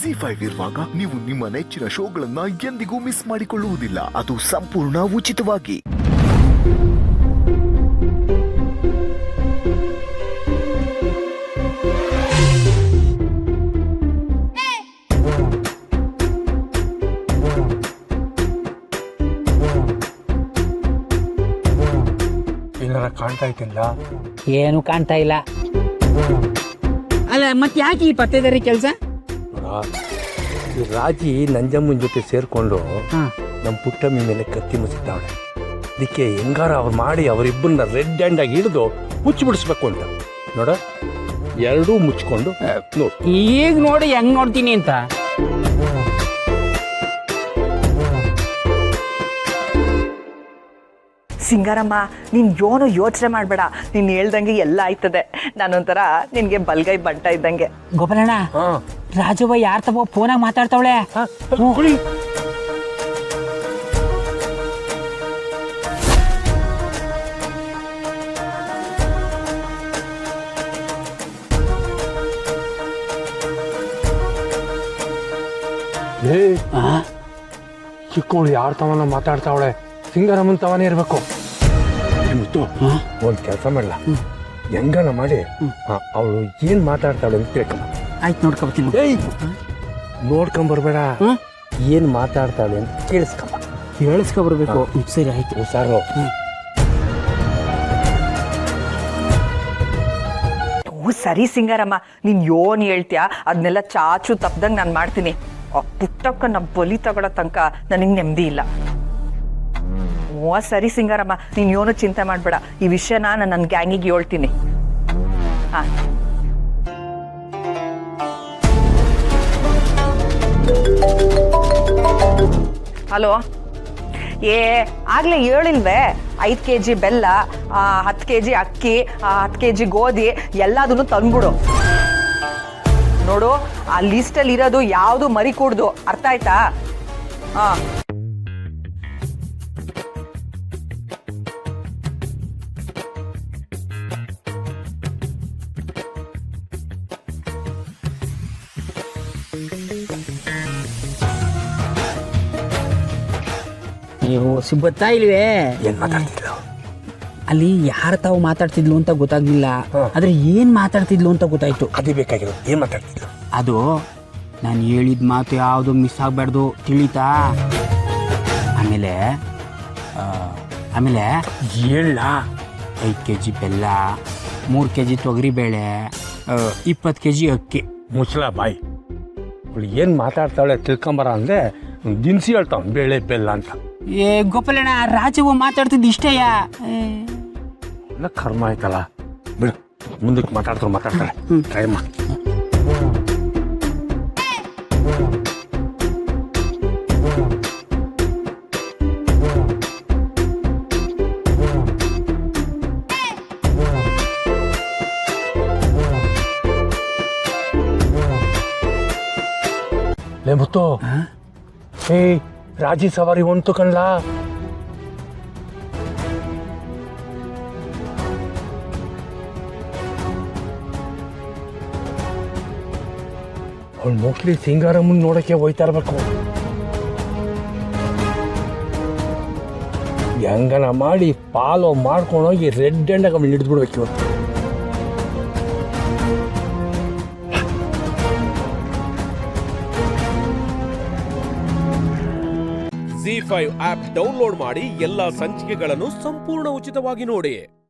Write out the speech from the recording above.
ZEE5 ಇರುವಾಗ ನೀವು ನಿಮ್ಮ ನೆಚ್ಚಿನ ಶೋಗಳನ್ನ ಎಂದಿಗೂ ಮಿಸ್ ಮಾಡಿಕೊಳ್ಳುವುದಿಲ್ಲ. ಅದು ಸಂಪೂರ್ಣ ಉಚಿತವಾಗಿ. ಏನಾರ ಕಾಣ್ತಾ ಇತ್ತಿಲ್ಲ? ಏನು ಕಾಣ್ತಾ ಇಲ್ಲ. ಅಲ್ಲ ಮತ್ತೆ ಯಾಕೆ ಈ ಪತ್ತೇದಾರಿ ಕೆಲಸ? ಈ ರಾಜಿ ನಂಜಮ್ಮನ ಜೊತೆ ಸೇರ್ಕೊಂಡು ನಮ್ಮ ಪುಟ್ಟಮ್ಮಿ ಮೇಲೆ ಕತ್ತಿ ಮುಚ್ಚಿದ್ದಾವಳೆ. ಅದಕ್ಕೆ ಹೆಂಗಾರ ಅವ್ರು ಮಾಡಿ ಅವರಿಬ್ಬರನ್ನ ರೆಡ್ ಹ್ಯಾಂಡ್ ಆಗಿ ಹಿಡಿದು ಮುಚ್ಚಿಬಿಡಿಸ್ಬೇಕು ಅಂತ. ನೋಡ, ಎರಡೂ ಮುಚ್ಕೊಂಡು ನೋಡಿ. ಈಗ ನೋಡಿ ಹೆಂಗ್ ನೋಡ್ತೀನಿ ಅಂತ. ಸಿಂಗಾರಮ್ಮ, ನೀನು ಏನೋ ಯೋಚನೆ ಮಾಡಬೇಡ. ನೀನು ಹೇಳ್ದಂಗೆ ಎಲ್ಲ ಆಯ್ತದೆ. ನಾನೊಂಥರ ನಿನಗೆ ಬಲ್ಗೈ ಬಂಟ ಇದ್ದಂಗೆ. ಗೋಪಾಲಣ್ಣ, ರಾಜವ್ವ ಯಾರ ತಗೋ ಫೋನಾಗ ಮಾತಾಡ್ತಾವಳೆ. ಚಿಕ್ಕವಳು ಯಾರ ತವನ ಮಾತಾಡ್ತಾವಳೆ? ಸಿಂಗಾರಮ್ಮನ ತವನೇ ಇರ್ಬೇಕು. ಒಂದು ಕೆಲಸ ಮಾಡಲ್ಲ, ಹೆಂಗನ ಮಾಡಿ ಅವಳು ಏನ್ ಮಾತಾಡ್ತಾಳೆ ಅಂತ ತಿಳ್ಕೊಂಬ. ಆಯ್ತು, ನೋಡ್ಕೊಬತ್ತೀನಿ. ನೋಡ್ಕೊಂಬರ್ಬೇಡ, ಏನ್ ಮಾತಾಡ್ತಾಳೆ ಅಂತ ಕೇಳಿಸ್ಕೊಬರ್ಬೇಕು. ಸರಿ ಆಯ್ತು. ಹುಷಾರು. ಸರಿ ಸಿಂಗಾರಮ್ಮ, ನೀನು ಏನು ಹೇಳ್ತೀಯಾ ಅದನ್ನೆಲ್ಲ ಚಾಚು ತಪ್ಪದಂಗೆ ನಾನು ಮಾಡ್ತೀನಿ. ಆ ಪುಟ್ಟಕ್ಕ ನಮ್ಮ ಬಲಿ ತಗೊಳ್ಳೋ ತನಕ ನನಗೆ ನೆಮ್ಮದಿ ಇಲ್ಲ. ಸರಿ ಸಿಂಗಾರಮ್ಮ, ನೀನು ಏನೂ ಚಿಂತೆ ಮಾಡಬೇಡ. ಈ ವಿಷಯನ ನಾನು ನನ್ನ ಗ್ಯಾಂಗಿಗೆ ಹೇಳ್ತೀನಿ. ಹಾಂ, ಹಲೋ. ಆಗಲೇ ಹೇಳಿಲ್ವೇ? 5 kg ಬೆಲ್ಲ, 10 kg ಅಕ್ಕಿ, 10 kg ಗೋಧಿ ಎಲ್ಲದನ್ನು ತಂದ್ಬಿಡು. ನೋಡು, ಆ ಲಿಸ್ಟಲ್ಲಿ ಇರೋದು ಯಾವುದು ಮರಿ ಕೂಡ್ದು, ಅರ್ಥ ಆಯ್ತಾ? ಹಾಂ. ನೀವು ಸಿಬ್ಬತ್ತಾ ಇಲ್ವೇ? ಏನ್ ಮಾತಾಡ್ತಿದ್ಲು? ಅಲ್ಲಿ ಯಾರ ತಾವು ಮಾತಾಡ್ತಿದ್ಲು ಅಂತ ಗೊತ್ತಾಗ್ಲಿಲ್ಲ, ಆದ್ರೆ ಏನ್ ಮಾತಾಡ್ತಿದ್ಲು ಅಂತ ಗೊತ್ತಾಯ್ತು. ಅದೇ ಬೇಕಾಗಿರೋದು. ಏನ್ ಮಾತಾಡ್ತಿದ್ಲು? ಅದು ನಾನು ಹೇಳಿದ ಮಾತು ಯಾವುದು ಮಿಸ್ ಆಗಬಾರ್ದು, ತಿಳಿತಾ? ಆಮೇಲೆ ಹೇಳ. 5 kg ಬೆಲ್ಲ, 3 kg ತೊಗರಿಬೇಳೆ, 20 kg ಅಕ್ಕಿ. ಮುಚ್ಚಲ ಬಾಯಿ. ಅವಳು ಏನು ಮಾತಾಡ್ತಾಳೆ ತಿಳ್ಕೊಂಬರ ಅಂದರೆ ದಿನಸಿ ಹೇಳ್ತಾವ, ಬೇಳೆ ಬೆಲ್ಲ ಅಂತ. ಗೋಪಾಲಣ್ಣ, ರಾಜವ್ವ ಮಾತಾಡ್ತಿದ್ದು ಇಷ್ಟಯ್ಯ. ಎಲ್ಲ ಕರ್ಮ ಆಯ್ತಲ್ಲ, ಬಿಡು. ಮುಂದಕ್ಕೆ ಮಾತಾಡ್ತಾಳೆ. ಟ್ರೈ ಮಾಡಿ. ಲೇ ಮುತ್ತು, ರಾಜಿ ಸವಾರಿ ಒಂತು ಕಣ್ಲ. ಅವಳು ಮೋಸ್ಟ್ಲಿ ಸಿಂಗಾರಮ್ಮನ್ ನೋಡಕ್ಕೆ ಹೋಯ್ತಾ ಇರ್ಬೇಕು. ಹೆಂಗನ ಮಾಡಿ ಫಾಲೋ ಮಾಡ್ಕೊಂಡೋಗಿ ರೆಡ್ ಹ್ಯಾಂಡಾಗ ಅವಳು ಹಿಡಿದ್ಬಿಡ್ಬೇಕು ಇವತ್ತು. ZEE5 ಆಪ್ ಡೌನ್ಲೋಡ್ ಮಾಡಿ ಎಲ್ಲಾ ಸಂಚಿಕೆಗಳನ್ನು ಸಂಪೂರ್ಣ ಉಚಿತವಾಗಿ ನೋಡಿ.